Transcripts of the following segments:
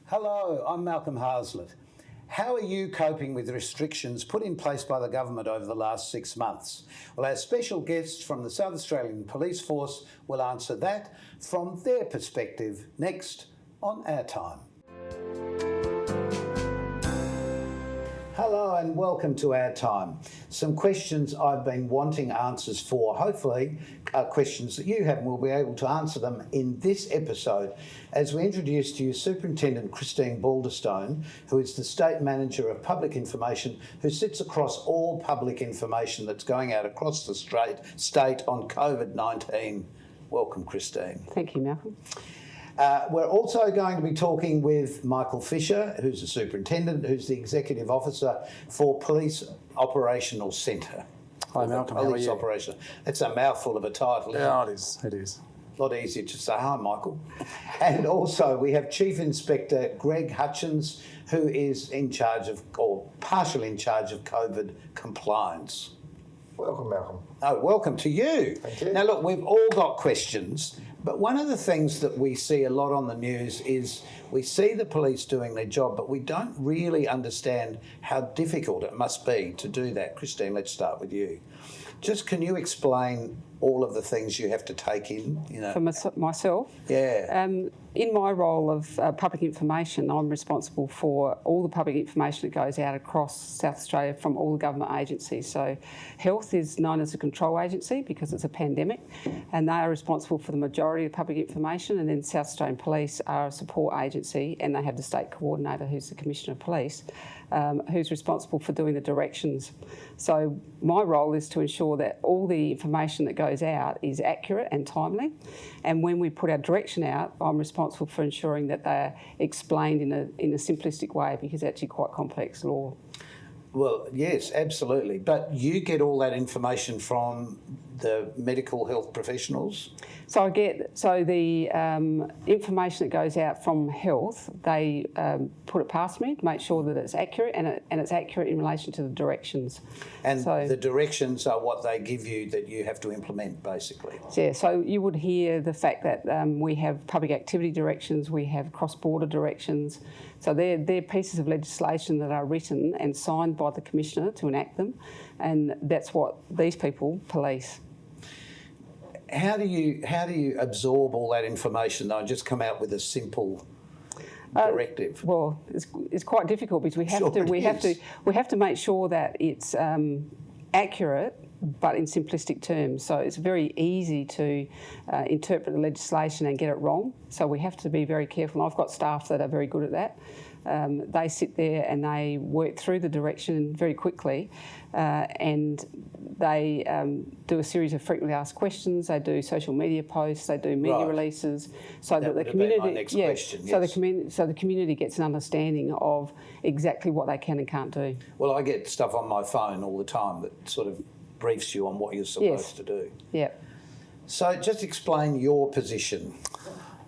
Hello, I'm Malcolm Harslett. How are you coping with restrictions put in place by the government over the last 6 months? Well, our special guests from the South Australian Police Force will answer that from their perspective next on OurTime. Hello and welcome to OurTime. Some questions I've been wanting answers for, hopefully are questions that you have, and we'll be able to answer them in this episode as we introduce to you Superintendent Christine Balderstone, who is the State Manager of Public Information, who sits across all public information that's going out across the state on COVID-19. Welcome, Christine. Thank you, Malcolm. We're also going to be talking with Michael Fisher, who's the Superintendent, who's the Executive Officer for Police Operational Centre. Hi, Malcolm. Police How are you? Operational. It's a mouthful of a title, isn't Yeah, it? it is. A lot easier to say, hi, Michael. And also we have Chief Inspector Greg Hutchins, who is in charge of, or partially in charge of COVID compliance. Welcome, Malcolm. Oh, welcome to you. Thank you. Now, look, we've all got questions, but one of the things that we see a lot on the news is we see the police doing their job, but we don't really understand how difficult it must be to do that. Christine, let's start with you. Just can you explain all of the things you have to take in? For myself? Yeah. In my role of public information, I'm responsible for all the public information that goes out across South Australia from all the government agencies. So health is known as a control agency because it's a pandemic, and they are responsible for the majority of public information, and then South Australian Police are a support agency, and they have the state coordinator who's the Commissioner of Police, who's responsible for doing the directions. So my role is to ensure that all the information that goes out is accurate and timely, and when we put our direction out, I'm responsible for ensuring that they're explained in a simplistic way, because it's actually quite complex law. Well, yes, absolutely. But you get all that information from the medical health professionals? So the information that goes out from health, they put it past me to make sure that it's accurate, and it's accurate in relation to the directions. And so, the directions are what they give you that you have to implement, basically. Yeah, so you would hear the fact that we have public activity directions, we have cross-border directions. So they're pieces of legislation that are written and signed by the Commissioner to enact them, and that's what these people police. How do you absorb all that information though and just come out with a simple directive? Well, it's quite difficult because we have to make sure that it's accurate, but in simplistic terms. So it's very easy to interpret the legislation and get it wrong. So we have to be very careful. And I've got staff that are very good at that. They sit there and they work through the direction very quickly, and they do a series of frequently asked questions. They do social media posts. They do media releases, so that the community. My next question, yes. So the community gets an understanding of exactly what they can and can't do. Well, I get stuff on my phone all the time that sort of briefs you on what you're supposed to do. Yeah. So just explain your position.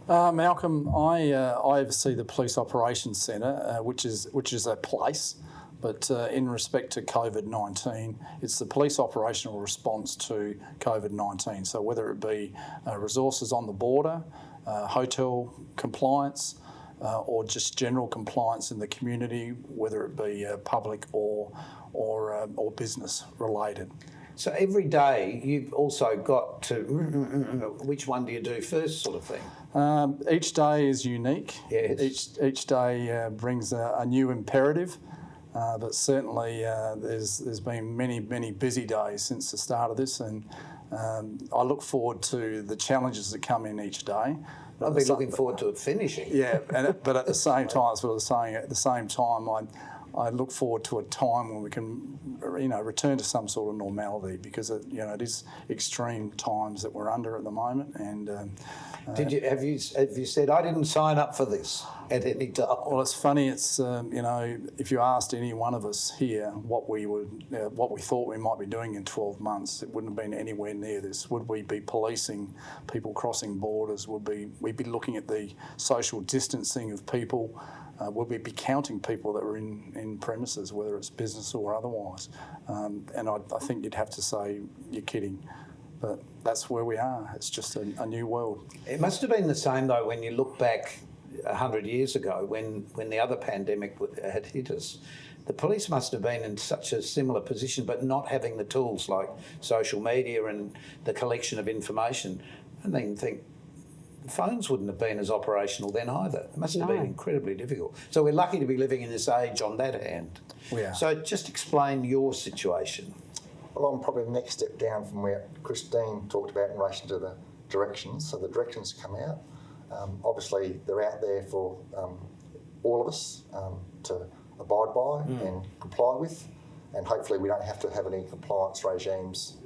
Malcolm, I oversee the Police Operations Centre, which is a place, but in respect to COVID-19, it's the police operational response to COVID-19. So whether it be resources on the border, hotel compliance, or just general compliance in the community, whether it be public or business related. So every day you've also got to, which one do you do first, sort of thing? Each day is unique. Yes. Each day brings a new imperative, but certainly there's been many busy days since the start of this, and I look forward to the challenges that come in each day. I'll be looking forward to it finishing. Yeah, but at the same time, as I was saying, at the same time, I look forward to a time when we can, return to some sort of normality, because it is extreme times that we're under at the moment. And have you said I didn't sign up for this at any time? Well, it's funny. It's if you asked any one of us here what we thought we might be doing in 12 months, it wouldn't have been anywhere near this. Would we be policing people crossing borders? Would we be looking at the social distancing of people? Would we be counting people that were in premises, whether it's business or otherwise? And I think you'd have to say you're kidding. But that's where we are. It's just a new world. It must have been the same, though, when you look back 100 years ago when the other pandemic had hit us. The police must have been in such a similar position, but not having the tools like social media and the collection of information. I don't even think phones wouldn't have been as operational then either. It must have been incredibly difficult. So we're lucky to be living in this age on that hand. We are. So just explain your situation. Well, I'm probably the next step down from where Christine talked about in relation to the directions. So the directions come out. Obviously, they're out there for all of us to abide by and comply with, and hopefully we don't have to have any compliance regimes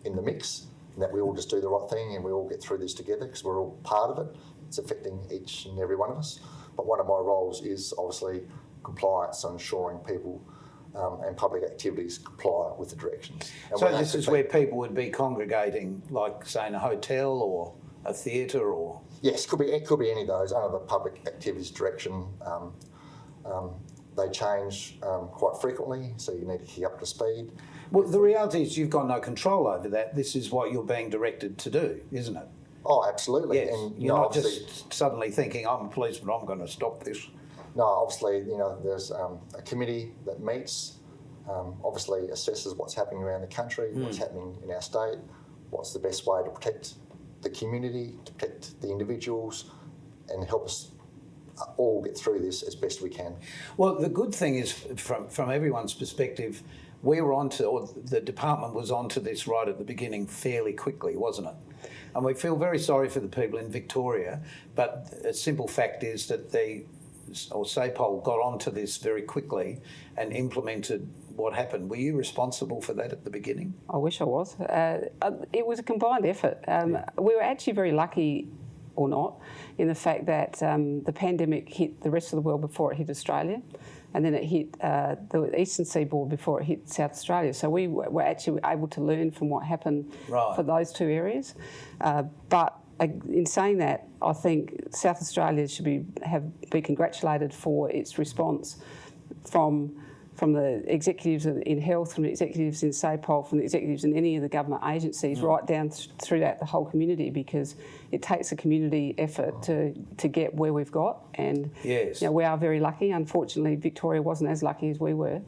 in the mix, and that we all just do the right thing and we all get through this together because we're all part of it. It's affecting each and every one of us. But one of my roles is obviously compliance and ensuring people and public activities comply with the directions. And So this is where people would be congregating, like say in a hotel or a theatre or... Yes, it could be any of those under the public activities direction. They change quite frequently, so you need to keep up to speed. Well, the reality is you've got no control over that. This is what you're being directed to do, isn't it? Oh, absolutely. Yes, And, you're not just suddenly thinking, I'm a policeman, I'm going to stop this. No, obviously, there's a committee that meets, obviously assesses what's happening around the country, what's happening in our state, what's the best way to protect the community, to protect the individuals, and help us all get through this as best we can. Well, the good thing is, from everyone's perspective, we were or the department was onto this right at the beginning fairly quickly, wasn't it? And we feel very sorry for the people in Victoria, but a simple fact is that SAPOL got onto this very quickly and implemented what happened. Were you responsible for that at the beginning? I wish I was. It was a combined effort. We were actually very lucky, or not, in the fact that the pandemic hit the rest of the world before it hit Australia, and then it hit the eastern seaboard before it hit South Australia. So we were actually able to learn from what happened for those two areas. But in saying that, I think South Australia should be congratulated for its response from the executives in health, from the executives in SAPOL, from the executives in any of the government agencies, right down through the whole community, because it takes a community effort to get where we've got. And we are very lucky. Unfortunately, Victoria wasn't as lucky as we were.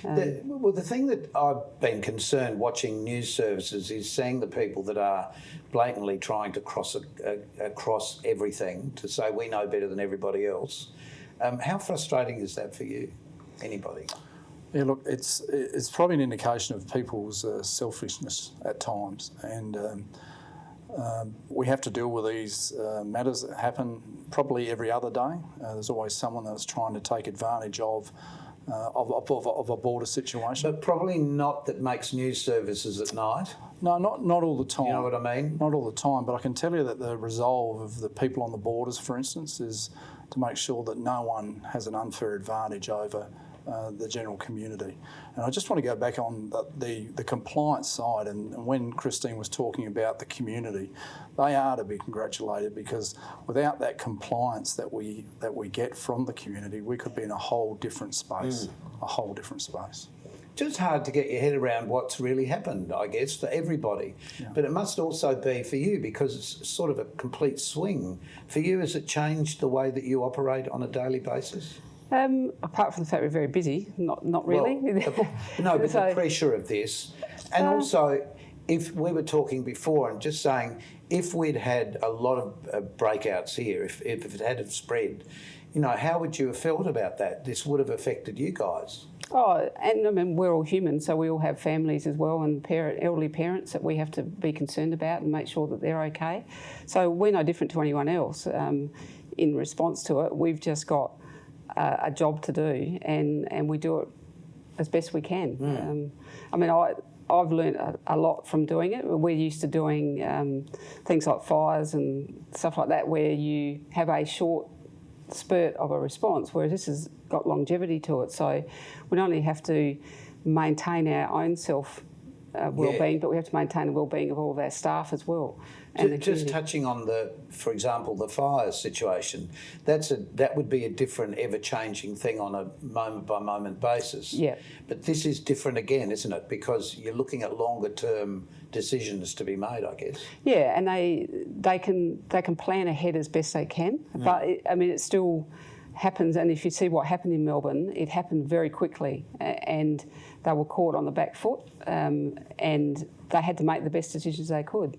The thing that I've been concerned watching news services is seeing the people that are blatantly trying to cross everything to say we know better than everybody else. How frustrating is that for you? Anybody? Yeah, look, it's probably an indication of people's selfishness at times, and we have to deal with these matters that happen probably every other day. There's always someone that's trying to take advantage of a border situation. But probably not that makes news services at night. No, not all the time. You know what I mean? Not all the time, but I can tell you that the resolve of the people on the borders, for instance, is to make sure that no one has an unfair advantage over the general community. And I just want to go back on the compliance side, and when Christine was talking about the community, they are to be congratulated, because without that compliance that we get from the community, we could be in a whole different space, Just hard to get your head around what's really happened, I guess, for everybody. Yeah. But it must also be for you, because it's sort of a complete swing. For you, has it changed the way that you operate on a daily basis? Apart from the fact we're very busy, not really. Well, but the pressure of this. And also, if we were talking before and just saying, if we'd had a lot of breakouts here, if it had spread, how would you have felt about that? This would have affected you guys. Oh, and I mean, we're all human, so we all have families as well, and elderly parents that we have to be concerned about and make sure that they're okay. So we're no different to anyone else. In response to it, we've just got a job to do, and we do it as best we can. I mean, I've learned a lot from doing it. We're used to doing things like fires and stuff like that, where you have a short spurt of a response, whereas this has got longevity to it. So we not only have to maintain our own self well-being, but we have to maintain the well-being of all of our staff as well. And the Just community. touching on for example, the fire situation, that would be a different, ever-changing thing on a moment-by-moment basis. Yeah. But this is different again, isn't it? Because you're looking at longer-term decisions to be made, I guess. Yeah, and they can plan ahead as best they can, but it still happens. And if you see what happened in Melbourne, it happened very quickly, and they were caught on the back foot, and they had to make the best decisions they could.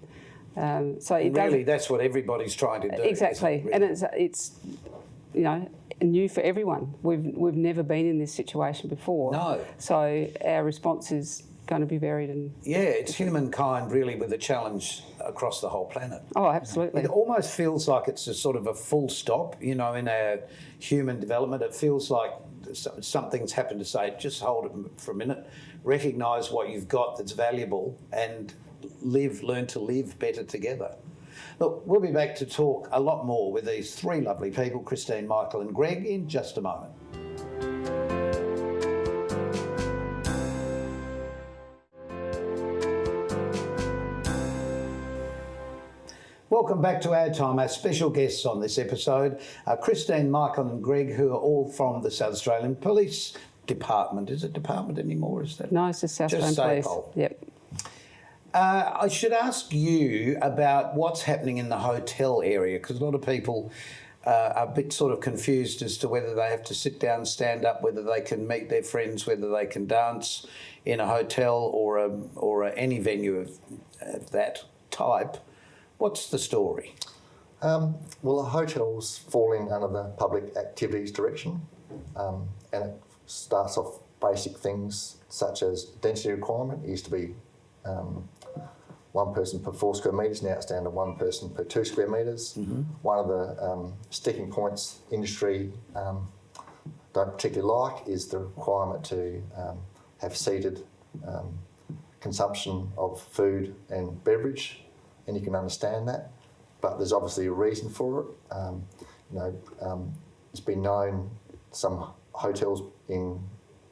So it Really, that's what everybody's trying to do. exactly, isn't it, really? and it's new for everyone. We've never been in this situation before. No. So our response is going to be varied and It's humankind really with a challenge across the whole planet. oh, absolutely. It almost feels like it's a sort of a full stop, in our human development. It feels like something's happened to say, just hold it for a minute, recognise what you've got that's valuable and learn to live better together. Look, we'll be back to talk a lot more with these three lovely people, Christine, Michael and Greg, in just a moment. Welcome back to OurTime. Our special guests on this episode are Christine, Michael and Greg, who are all from the South Australian Police Department. Is it department anymore? Is that? No, it's just South Australian Police. SAPOL. Yep. I should ask you about what's happening in the hotel area, because a lot of people are a bit sort of confused as to whether they have to sit down, stand up, whether they can meet their friends, whether they can dance in a hotel or any venue of that type. What's the story? Well, the hotels fall in under the Public Activities Direction, and it starts off basic things such as density requirement. It used to be one person per 4 square metres, now it's down to one person per 2 square metres. Mm-hmm. One of the sticking points industry don't particularly like is the requirement to have seated consumption of food and beverage. And you can understand that, but there's obviously a reason for it. It's been known some hotels in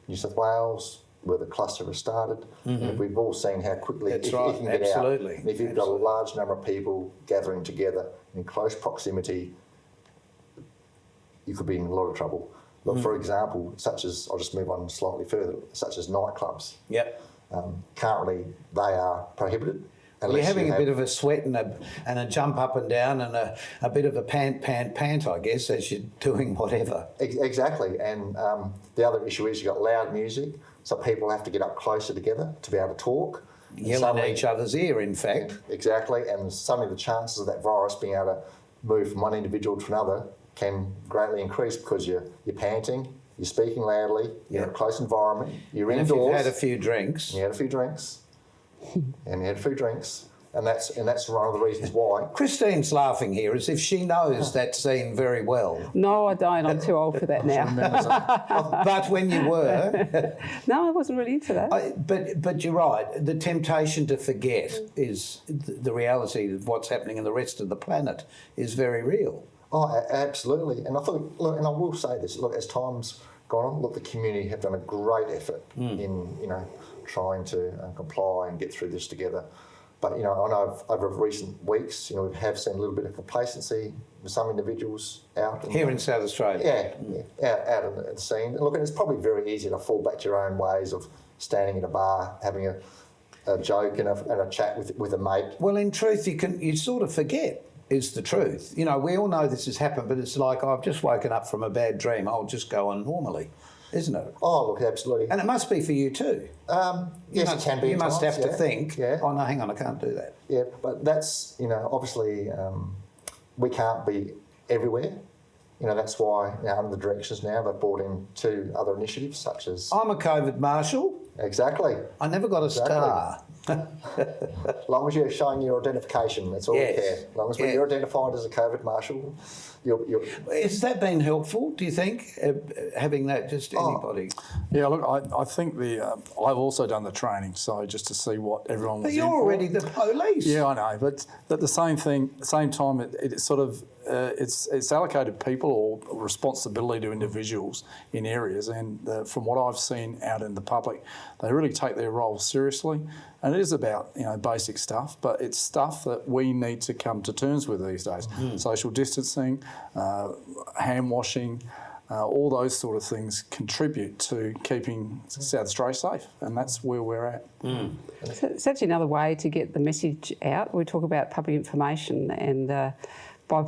New South Wales where the cluster has started, and we've all seen how quickly That's it right, can get absolutely. out. And if you've got a large number of people gathering together in close proximity, you could be in a lot of trouble. Look, for example, such as, I'll just move on slightly further, such as nightclubs. Yep. Currently, they are prohibited. Well, you're having a bit of a sweat and a jump up and down and a bit of a pant, I guess, as you're doing whatever. Exactly, and the other issue is you've got loud music, so people have to get up closer together to be able to talk. Yell in each other's ear, in fact. Exactly, and suddenly the chances of that virus being able to move from one individual to another can greatly increase because you're panting, you're speaking loudly, you're in a close environment, you're And indoors. if you've had a few drinks. You had a few drinks. And that's one of the reasons why. Christine's laughing here as if she knows that scene very well. No, I don't. I'm too old for that now. But when you were... No, I wasn't really into that. But you're right. The temptation to forget is the reality of what's happening in the rest of the planet is very real. Oh, absolutely. And I thought, look, and I will say this, look, as time's gone on, look, the community have done a great effort in, trying to comply and get through this together. But, I know over recent weeks, we have seen a little bit of complacency with some individuals out. Here in South Australia? Out at the scene. And look, and it's probably very easy to fall back to your own ways of standing in a bar, having a joke and a chat with a mate. Well, in truth, you sort of forget, is the truth. We all know this has happened, but it's like, I've just woken up from a bad dream. I'll just go on normally, isn't it? Oh, look, absolutely. And it must be for you too. Yes, it can be. You must have to think, yeah. Oh, no, hang on, I can't do that. Yeah, but that's, obviously we can't be everywhere. That's why under the directions now they've brought in 2 other initiatives such as... I'm a COVID marshal. Exactly. I never got a star. As long as you're showing your identification, that's all we care. As long as when you're identified as a COVID marshal, you're... Has that been helpful, do you think, having that, just anybody? Yeah, look, I think I've also done the training, so just to see what everyone was But in you're for. already the police. Yeah, I know, but at the same time, it sort of it's allocated people or responsibility to individuals in areas, and from what I've seen out in the public, they really take their role seriously, and it is about basic stuff, but it's stuff that we need to come to terms with these days. Social distancing, hand washing. All those sort of things contribute to keeping South Australia safe, and that's where we're at. So it's actually another way to get the message out. We talk about public information, and by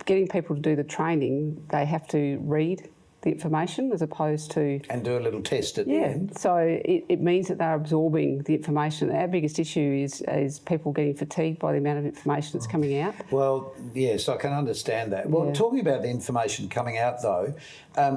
getting people to do the training, they have to read the information as opposed to... And do a little test at the end. So it means that they're absorbing the information. Our biggest issue is people getting fatigued by the amount of information that's coming out. Well, yes, I can understand that. Well, talking about the information coming out though,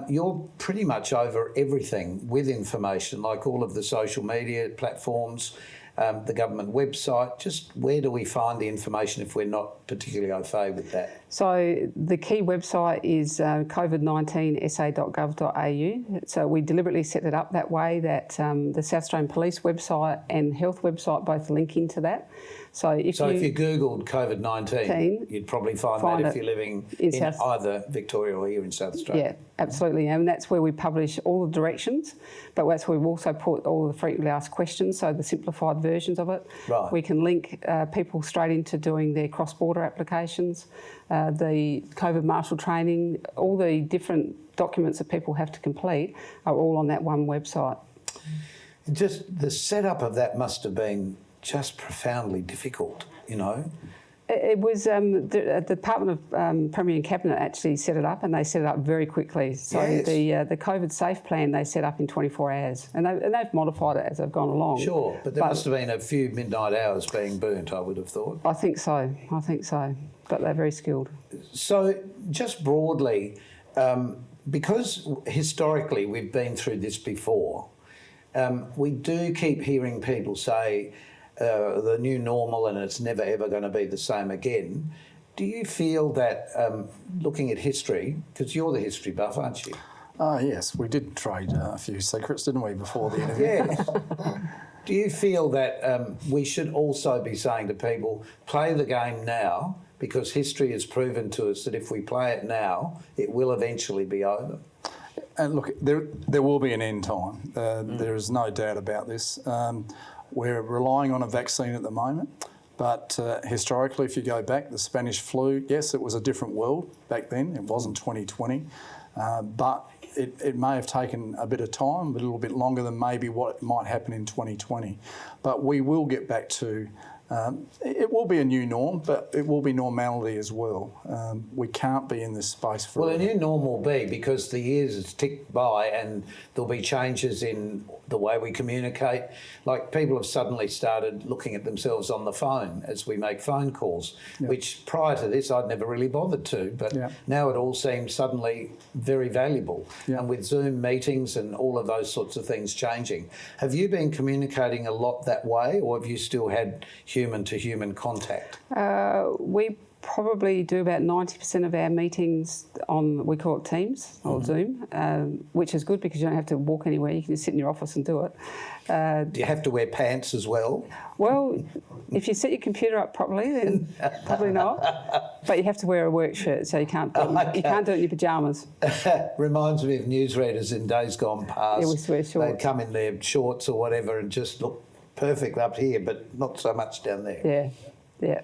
you're pretty much over everything with information, like all of the social media platforms, the government website. Just where do we find the information if we're not particularly au fait with that? So the key website is covid19sa.gov.au. So we deliberately set it up that way that the South Australian Police website and health website both link into that. So if you Googled COVID-19, you'd probably find that if you're living in either Victoria or here in South Australia. Yeah, absolutely. And that's where we publish all the directions, but that's where we've also put all the frequently asked questions, so the simplified versions of it. Right. We can link people straight into doing their cross-border applications, the COVID marshal training, all the different documents that people have to complete are all on that one website. Just the setup of that must have been just profoundly difficult, It was the Department of Premier and Cabinet actually set it up, and they set it up very quickly. So the COVID Safe Plan they set up in 24 hours, and they've modified it as they've gone along. Sure, but there must have been a few midnight hours being burnt, I would have thought. I think so, but they're very skilled. So just broadly, because historically we've been through this before, we do keep hearing people say, the new normal and it's never ever going to be the same again. Do you feel that, looking at history, because you're the history buff, aren't you? Yes, we did trade a few secrets, didn't we, before the interview? Yes. Do you feel that we should also be saying to people, play the game now, because history has proven to us that if we play it now, it will eventually be over? And look, there will be an end time. There is no doubt about this. We're relying on a vaccine at the moment, but historically, if you go back, the Spanish flu, yes, it was a different world back then. It wasn't 2020, but it may have taken a bit of time, a little bit longer than maybe what might happen in 2020. But we will get back to... it will be a new norm, but it will be normality as well. We can't be in this space forever. Well, a new norm will be, because the years have ticked by and there'll be changes in the way we communicate. Like, people have suddenly started looking at themselves on the phone as we make phone calls, which prior to this I'd never really bothered to, but now it all seems suddenly very valuable. And with Zoom meetings and all of those sorts of things changing, have you been communicating a lot that way, or have you still had human-to-human contact? We probably do about 90% of our meetings on, we call it Teams or Zoom, which is good because you don't have to walk anywhere. You can just sit in your office and do it. Do you have to wear pants as well? Well, if you set your computer up properly, then probably not. But you have to wear a work shirt, so you can't do it, you can't do it in your pyjamas. Reminds me of newsreaders in days gone past. Yeah, we wear shorts. They'd come in their shorts or whatever and just look perfect up here, but not so much down there. Yeah.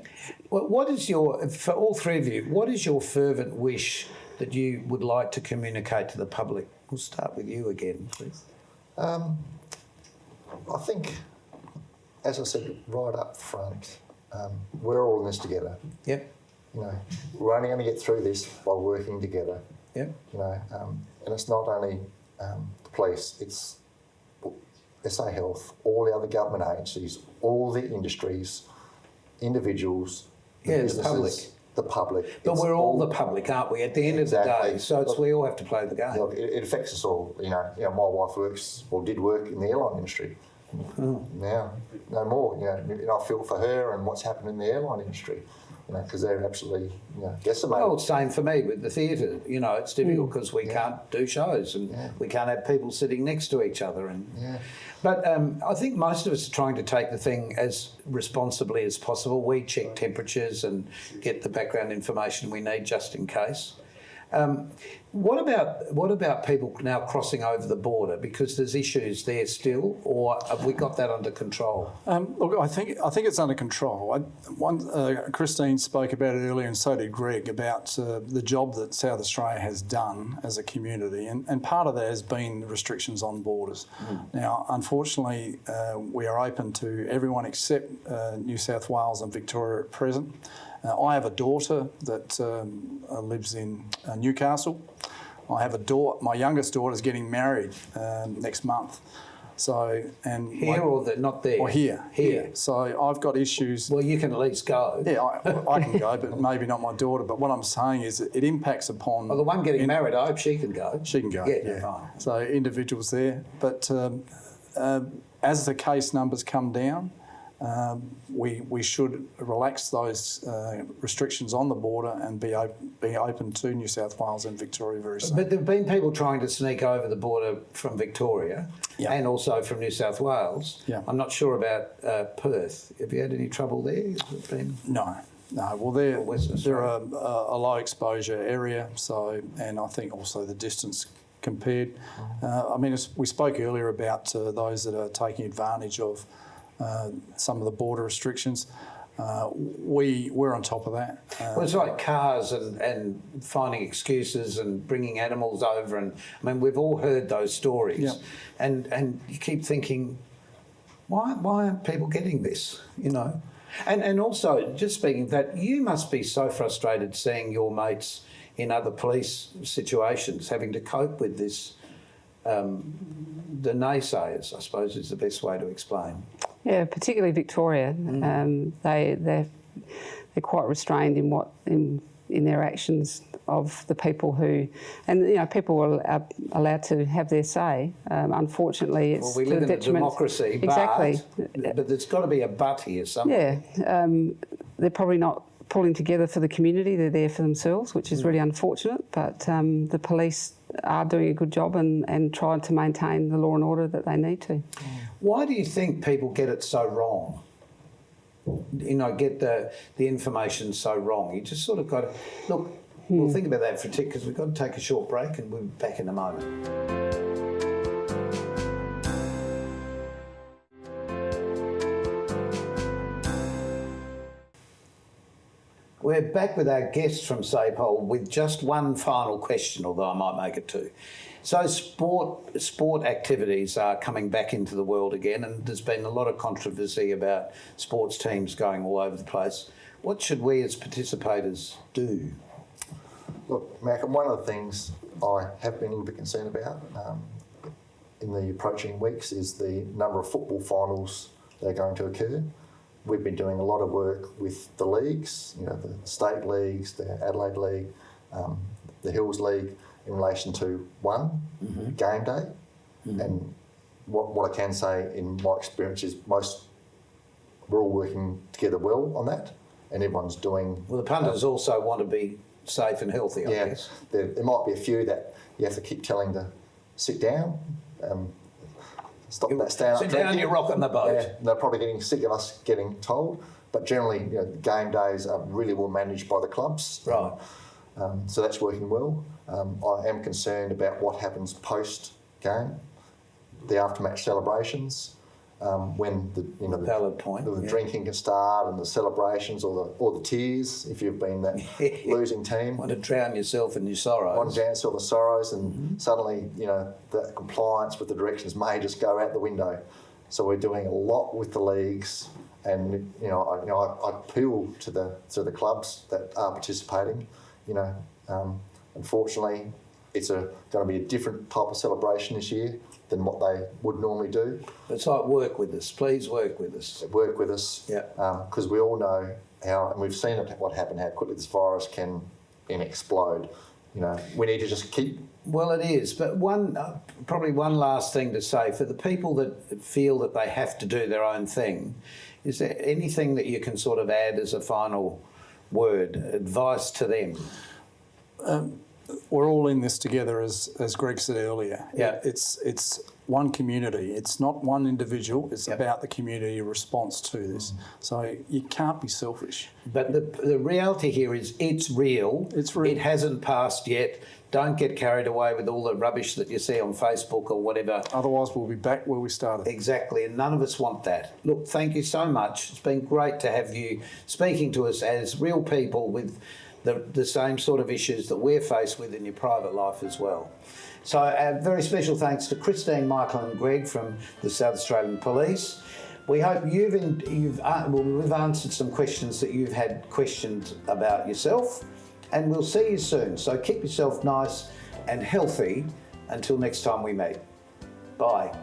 Well, what is for all three of you, what is your fervent wish that you would like to communicate to the public? We'll start with you again, please. I think, as I said right up front, we're all in this together. Yep. We're only going to get through this by working together. Yep. And it's not only the police, it's SA Health, all the other government agencies, all the industries, individuals, businesses, the public. But we're all the public, aren't we, at the end of the day? So we all have to play the game. Look, it affects us all. My wife did work in the airline industry. Now, no more. I feel for her and what's happened in the airline industry. because they're absolutely decimated. Well, same for me with the theatre. It's difficult because we can't do shows and we can't have people sitting next to each other. But I think most of us are trying to take the thing as responsibly as possible. We check temperatures and get the background information we need just in case. What about people now crossing over the border? Because there's issues there still, or have we got that under control? Look, I think it's under control. Christine spoke about it earlier, and so did Greg, about the job that South Australia has done as a community, and part of that has been restrictions on borders. Now, unfortunately, we are open to everyone except New South Wales and Victoria at present. I have a daughter that lives in Newcastle. I have my youngest daughter is getting married next month. So, and here or not there? Or here. So I've got issues. Well, you can at least go. Yeah, I can go, but maybe not my daughter. But what I'm saying is it impacts upon... Well, the one getting married, I hope she can go. She can go, yeah. Fine. So individuals there. But as the case numbers come down, we should relax those restrictions on the border and be open to New South Wales and Victoria very soon. But there have been people trying to sneak over the border from Victoria and also from New South Wales. Yeah. I'm not sure about Perth. Have you had any trouble there? Has it been... No. Well, they're a low exposure area, and I think also the distance compared. We spoke earlier about those that are taking advantage of some of the border restrictions. We're on top of that. Well, it's like cars and finding excuses and bringing animals over, and we've all heard those stories, and you keep thinking, why aren't people getting this? And also, just speaking of that, you must be so frustrated seeing your mates in other police situations having to cope with this. The naysayers, I suppose, is the best way to explain. Yeah, particularly Victoria. They're quite restrained in their actions of the people who, and people are allowed to have their say. Unfortunately, it's we live in a democracy, exactly. But there's got to be a but here somewhere. Yeah, they're probably not pulling together for the community. They're there for themselves, which is really unfortunate. But the police are doing a good job and trying to maintain the law and order that they need to. Why do you think people get it so wrong? Get the information so wrong. You just sort of got to... Look, we'll think about that for a tick because we've got to take a short break and we'll be back in a moment. We're back with our guests from SAPOL with just one final question, although I might make it two. So sport activities are coming back into the world again, and there's been a lot of controversy about sports teams going all over the place. What should we as participators do? Look, Malcolm, one of the things I have been a little bit concerned about in the approaching weeks is the number of football finals that are going to occur. We've been doing a lot of work with the leagues, the state leagues, the Adelaide League, the Hills League, in relation to game day. And what I can say in my experience is we're all working together well on that, and everyone's doing... Well, the punters also want to be safe and healthy, I guess. There might be a few that you have to keep telling to sit down, stop that stand up. Sit down, you're rocking the boat. Yeah, they're probably getting sick of us getting told, but generally, game days are really well managed by the clubs. Right. So that's working well. I am concerned about what happens post-game, the after-match celebrations, when the valid point. The drinking can start and the celebrations or the tears if you've been that losing team. Want to drown yourself in your sorrows. Want to drown yourself in sorrows, and suddenly the compliance with the directions may just go out the window. So we're doing a lot with the leagues, and I appeal to the clubs that are participating. Unfortunately, it's going to be a different type of celebration this year than what they would normally do. It's like work with us. Please work with us. Work with us. Yeah. Because we all know how, and we've seen what happened, how quickly this virus can explode. We need to just keep... Well, it is. But probably one last thing to say, for the people that feel that they have to do their own thing, is there anything that you can sort of add as a final word, advice to them? We're all in this together, as Greg said earlier. Yeah. It's one community. It's not one individual. It's about the community response to this. So you can't be selfish. But the reality here is it's real. It's real. It hasn't passed yet. Don't get carried away with all the rubbish that you see on Facebook or whatever. Otherwise, we'll be back where we started. Exactly, and none of us want that. Look, thank you so much. It's been great to have you speaking to us as real people with the same sort of issues that we're faced with in your private life as well. So a very special thanks to Christine, Michael and Greg from the South Australian Police. We hope we've answered some questions that you've had questioned about yourself, and we'll see you soon. So keep yourself nice and healthy until next time we meet. Bye.